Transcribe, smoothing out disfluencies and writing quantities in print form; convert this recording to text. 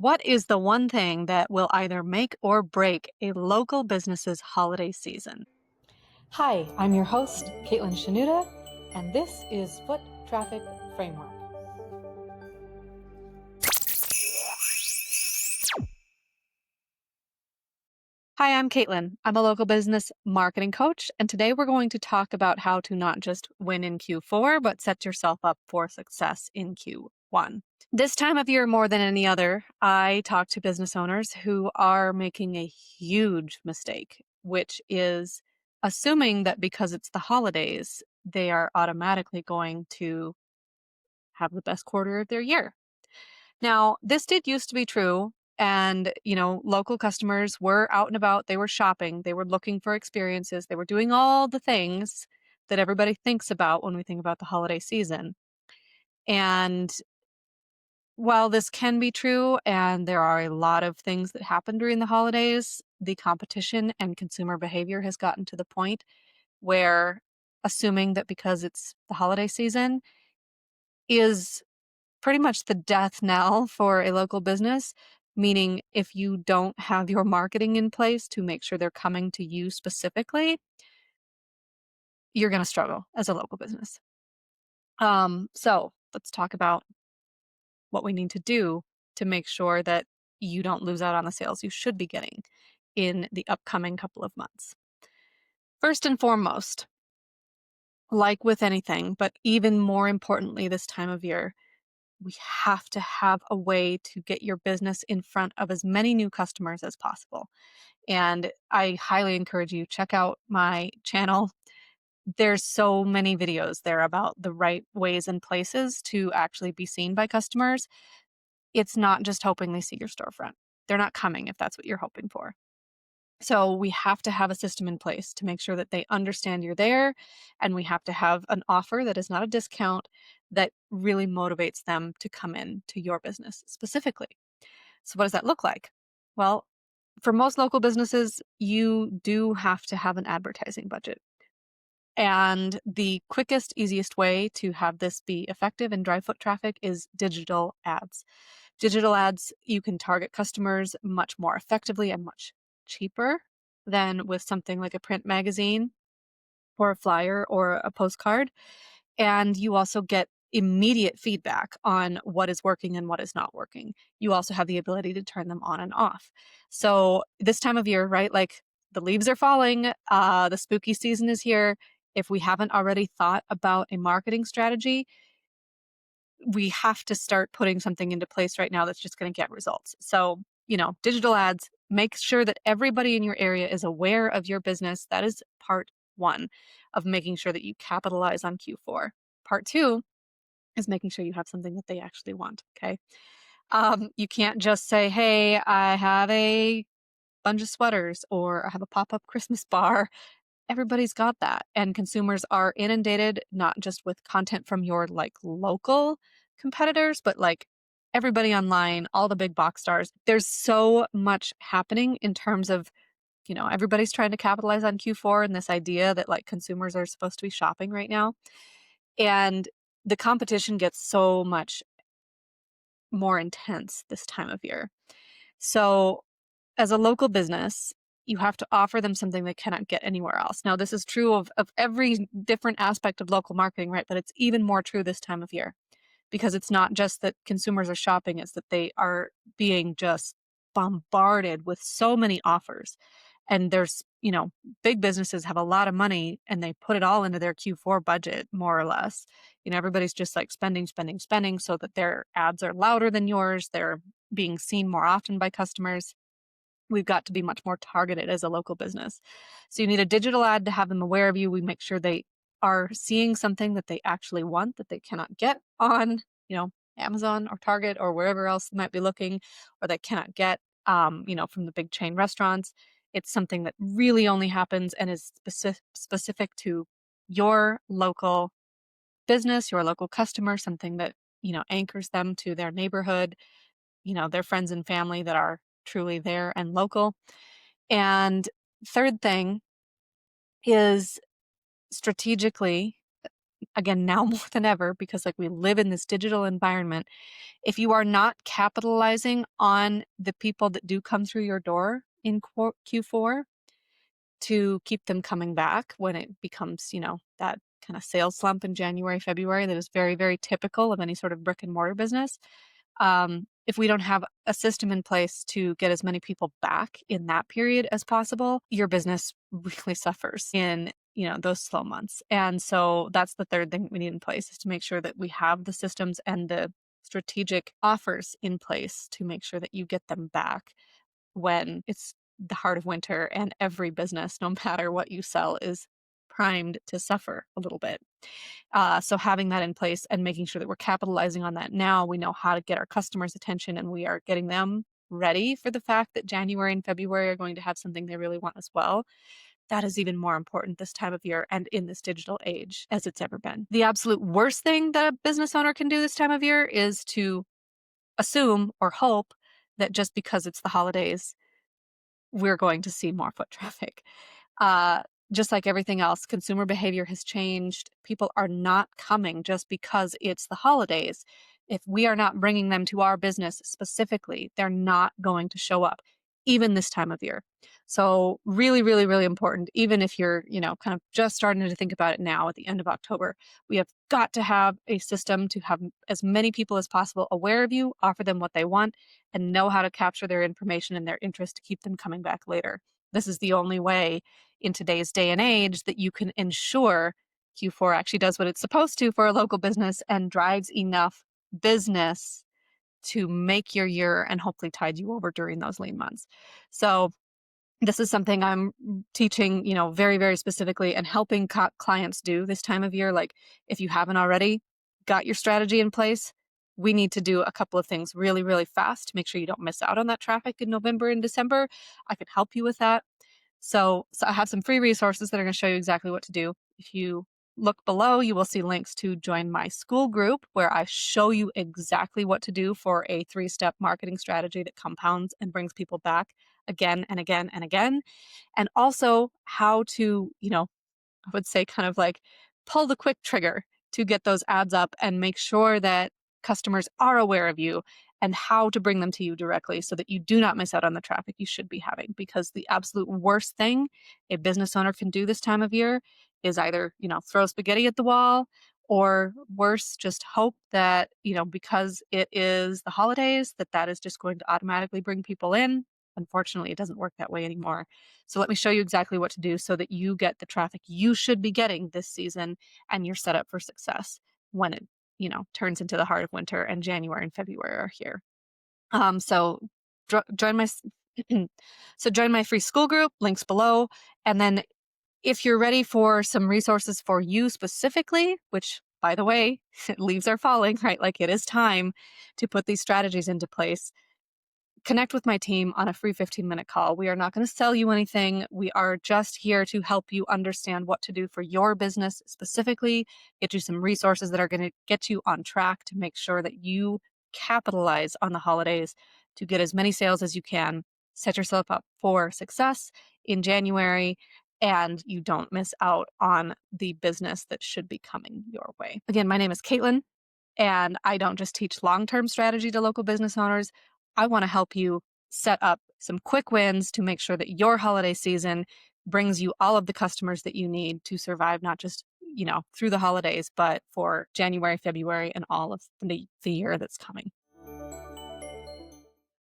What is the one thing that will either make or break a local business's holiday season? Hi, I'm your host, Caitlin Shanuda, and this is Foot Traffic Framework. Hi, I'm Caitlin. I'm a local business marketing coach, and today we're going to talk about how to not just win in Q4, but set yourself up for success in Q1. This time of year, more than any other, I talk to business owners who are making a huge mistake, which is assuming that because it's the holidays, they are automatically going to have the best quarter of their year. Now, this did used to be true. And, local customers were out and about, they were shopping, they were looking for experiences, they were doing all the things that everybody thinks about when we think about the holiday season. And while this can be true, and there are a lot of things that happen during the holidays, the competition and consumer behavior has gotten to the point where assuming that because it's the holiday season is pretty much the death knell for a local business, meaning if you don't have your marketing in place to make sure they're coming to you specifically, you're going to struggle as a local business. So let's talk about what we need to do to make sure that you don't lose out on the sales you should be getting in the upcoming couple of months. First and foremost, like with anything, but even more importantly this time of year, we have to have a way to get your business in front of as many new customers as possible. And I highly encourage you check out my channel. There's so many videos there about the right ways and places to actually be seen by customers. It's not just hoping they see your storefront. They're not coming if that's what you're hoping for. So we have to have a system in place to make sure that they understand you're there, and we have to have an offer that is not a discount that really motivates them to come in to your business specifically. So what does that look like? Well, for most local businesses, you do have to have an advertising budget. And the quickest, easiest way to have this be effective and drive foot traffic is digital ads. Digital ads, you can target customers much more effectively and much cheaper than with something like a print magazine or a flyer or a postcard. And you also get immediate feedback on what is working and what is not working. You also have the ability to turn them on and off. So this time of year, right? Like the leaves are falling, the spooky season is here. If we haven't already thought about a marketing strategy, we have to start putting something into place right now that's just going to get results. So, digital ads, make sure that everybody in your area is aware of your business. That is part one of making sure that you capitalize on Q4. Part two is making sure you have something that they actually want. Okay. You can't just say, hey, I have a bunch of sweaters or I have a pop up Christmas bar. Everybody's got that. And consumers are inundated not just with content from your like local competitors, but like everybody online, all the big box stars. There's so much happening in terms of, everybody's trying to capitalize on Q4 and this idea that like consumers are supposed to be shopping right now. And the competition gets so much more intense this time of year. So, as a local business, you have to offer them something they cannot get anywhere else. Now, this is true of every different aspect of local marketing, right? But it's even more true this time of year because it's not just that consumers are shopping, it's that they are being just bombarded with so many offers. And there's, big businesses have a lot of money and they put it all into their Q4 budget, more or less. Everybody's just like spending, spending, spending so that their ads are louder than yours. They're being seen more often by customers. We've got to be much more targeted as a local business. So you need a digital ad to have them aware of you. We make sure they are seeing something that they actually want that they cannot get on, Amazon or Target or wherever else they might be looking, or they cannot get, from the big chain restaurants. It's something that really only happens and is specific to your local business, your local customer, something that, anchors them to their neighborhood, their friends and family that are truly there and local. And third thing is strategically, again, now more than ever, because like we live in this digital environment, if you are not capitalizing on the people that do come through your door in Q4 to keep them coming back when it becomes, that kind of sales slump in January, February that is very, very typical of any sort of brick and mortar business. If we don't have a system in place to get as many people back in that period as possible, your business really suffers in, those slow months. And so that's the third thing we need in place, is to make sure that we have the systems and the strategic offers in place to make sure that you get them back when it's the heart of winter and every business, no matter what you sell, is primed to suffer a little bit. So having that in place and making sure that we're capitalizing on that now, we know how to get our customers' attention and we are getting them ready for the fact that January and February are going to have something they really want as well. That is even more important this time of year and in this digital age as it's ever been. The absolute worst thing that a business owner can do this time of year is to assume or hope that just because it's the holidays, we're going to see more foot traffic. Uh, just like everything else, consumer behavior has changed. People are not coming just because it's the holidays. If we are not bringing them to our business specifically, they're not going to show up, even this time of year. So really, really, really important, even if you're, kind of just starting to think about it now at the end of October, we have got to have a system to have as many people as possible aware of you, offer them what they want, and know how to capture their information and their interest to keep them coming back later. This is the only way in today's day and age that you can ensure Q4 actually does what it's supposed to for a local business and drives enough business to make your year and hopefully tide you over during those lean months. So this is something I'm teaching, very, very specifically and helping clients do this time of year. Like if you haven't already got your strategy in place, we need to do a couple of things really, really fast to make sure you don't miss out on that traffic in November and December. I can help you with that. So I have some free resources that are going to show you exactly what to do. If you look below, you will see links to join my Skool group where I show you exactly what to do for a 3-step marketing strategy that compounds and brings people back again and again and again. And also how to, I would say kind of like pull the quick trigger to get those ads up and make sure that customers are aware of you and how to bring them to you directly so that you do not miss out on the traffic you should be having. Because the absolute worst thing a business owner can do this time of year is either, throw spaghetti at the wall, or worse, just hope that, because it is the holidays, that is just going to automatically bring people in. Unfortunately, it doesn't work that way anymore. So let me show you exactly what to do so that you get the traffic you should be getting this season and you're set up for success when it, turns into the heart of winter and January and February are here. So join my so join my free Skool group, links below. And then if you're ready for some resources for you specifically, which by the way, leaves are falling, right? Like it is time to put these strategies into place. Connect with my team on a free 15-minute call. We are not going to sell you anything. We are just here to help you understand what to do for your business specifically, get you some resources that are going to get you on track to make sure that you capitalize on the holidays to get as many sales as you can, set yourself up for success in January, and you don't miss out on the business that should be coming your way. Again, my name is Caitlin. And I don't just teach long-term strategy to local business owners. I want to help you set up some quick wins to make sure that your holiday season brings you all of the customers that you need to survive, not just, through the holidays, but for January, February, and all of the year that's coming.